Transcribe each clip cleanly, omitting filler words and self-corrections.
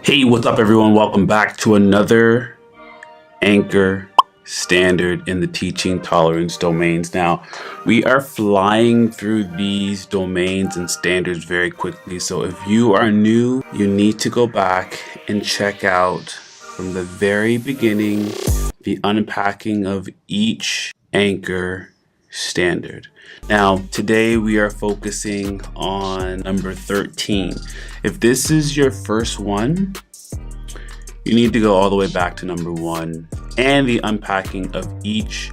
Hey, what's up everyone? Welcome back to another anchor standard in the teaching tolerance domains. Now, we are flying through these domains and standards very quickly. So if you are new, you need to go back and check out from the very beginning, the unpacking of each anchor standard. Now, today we are focusing on number 13. If this is your first one, you need to go all the way back to number 1 and the unpacking of each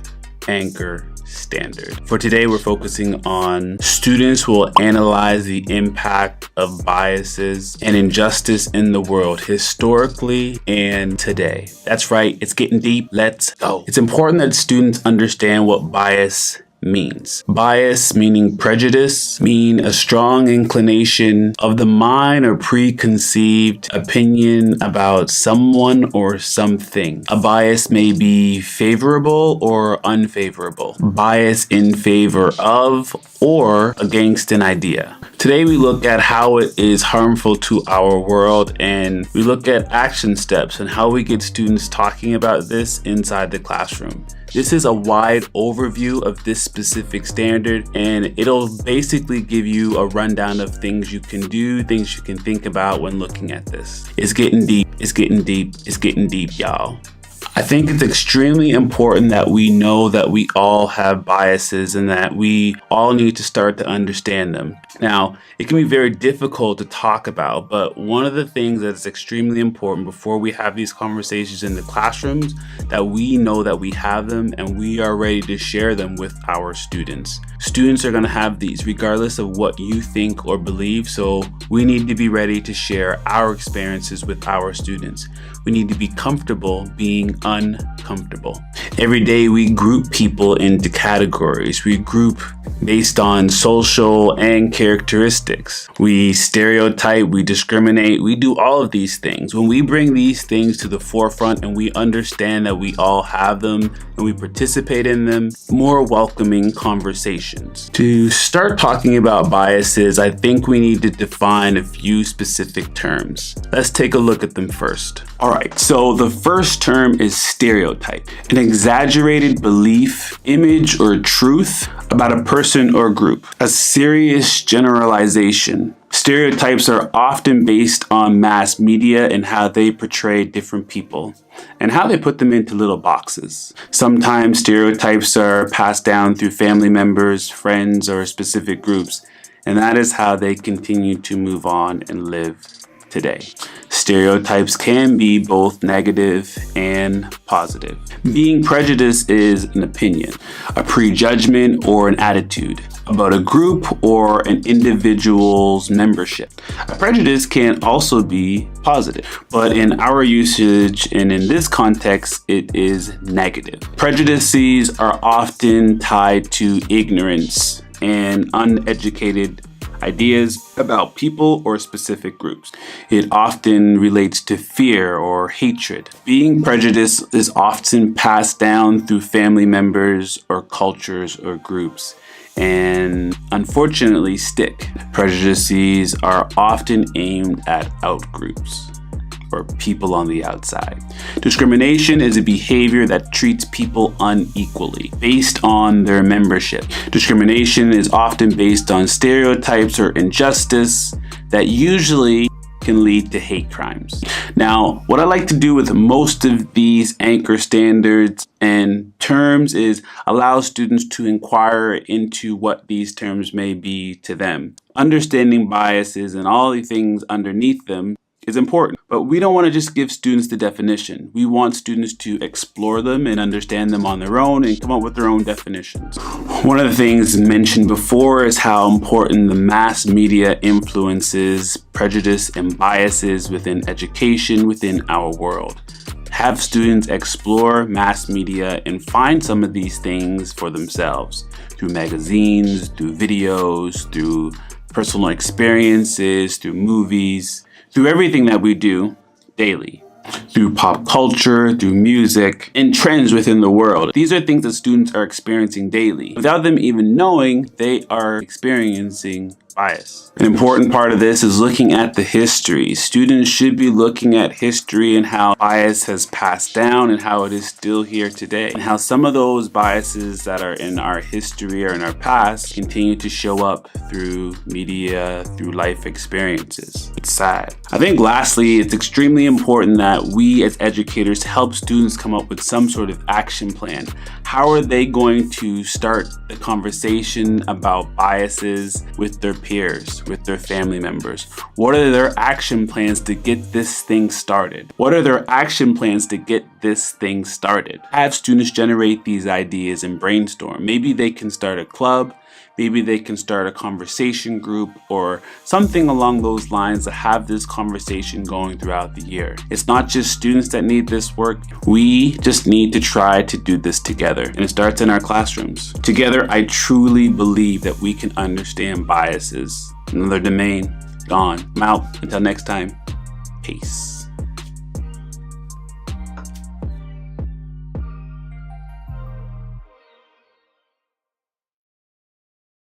anchor standard. For today, we're focusing on students will analyze the impact of biases and injustice in the world, historically and today. That's right, it's getting deep. Let's go. It's important that students understand what bias means. Bias, meaning prejudice, mean a strong inclination of the mind or preconceived opinion about someone or something. A bias may be favorable or unfavorable. Bias in favor of or against an idea. Today we look at how it is harmful to our world, and we look at action steps and how we get students talking about this inside the classroom. This is a wide overview of this specific standard, and it'll basically give you a rundown of things you can do, things you can think about when looking at this. It's getting deep, it's getting deep, it's getting deep, y'all. I think it's extremely important that we know that we all have biases and that we all need to start to understand them. Now, it can be very difficult to talk about, but one of the things that's extremely important before we have these conversations in the classrooms, that we know that we have them and we are ready to share them with our students. Students are going to have these regardless of what you think or believe, so we need to be ready to share our experiences with our students. We need to be comfortable being uncomfortable. Every day we group people into categories. We group based on social and characteristics. We stereotype, we discriminate, we do all of these things. When we bring these things to the forefront and we understand that we all have them and we participate in them, more welcoming conversations. To start talking about biases, I think we need to define a few specific terms. Let's take a look at them first. All right, so the first term is stereotype, an exaggerated belief, image, or truth about a person or group, a serious generalization. Stereotypes are often based on mass media and how they portray different people and how they put them into little boxes. Sometimes stereotypes are passed down through family members, friends, or specific groups, and that is how they continue to move on and live today. Stereotypes can be both negative and positive. Being prejudiced is an opinion, a prejudgment, or an attitude about a group or an individual's membership. A prejudice can also be positive, but in our usage and in this context, it is negative. Prejudices are often tied to ignorance and uneducated ideas about people or specific groups. It often relates to fear or hatred. Being prejudiced is often passed down through family members or cultures or groups, and unfortunately stick. Prejudices are often aimed at outgroups or people on the outside. Discrimination is a behavior that treats people unequally based on their membership. Discrimination is often based on stereotypes or injustice that usually can lead to hate crimes. Now, what I like to do with most of these anchor standards and terms is allow students to inquire into what these terms may be to them. Understanding biases and all the things underneath them is important, but we don't want to just give students the definition. We want students to explore them and understand them on their own and come up with their own definitions. One of the things mentioned before is how important the mass media influences prejudice and biases within education, within our world. Have students explore mass media and find some of these things for themselves through magazines, through videos, through personal experiences, through movies, through everything that we do daily, through pop culture, through music, and trends within the world. These are things that students are experiencing daily. Without them even knowing, they are experiencing bias. An important part of this is looking at the history. Students should be looking at history and how bias has passed down and how it is still here today, and how some of those biases that are in our history or in our past continue to show up through media, through life experiences. It's sad. I think lastly, it's extremely important that we as educators help students come up with some sort of action plan. How are they going to start the conversation about biases with their peers, with their family members? What are their action plans to get this thing started? What are their action plans to get this thing started? Have students generate these ideas and brainstorm. Maybe they can start a club. Maybe they can start a conversation group or something along those lines to have this conversation going throughout the year. It's not just students that need this work. We just need to try to do this together. And it starts in our classrooms. Together, I truly believe that we can understand biases. Another domain, gone. I'm out. Until next time, peace.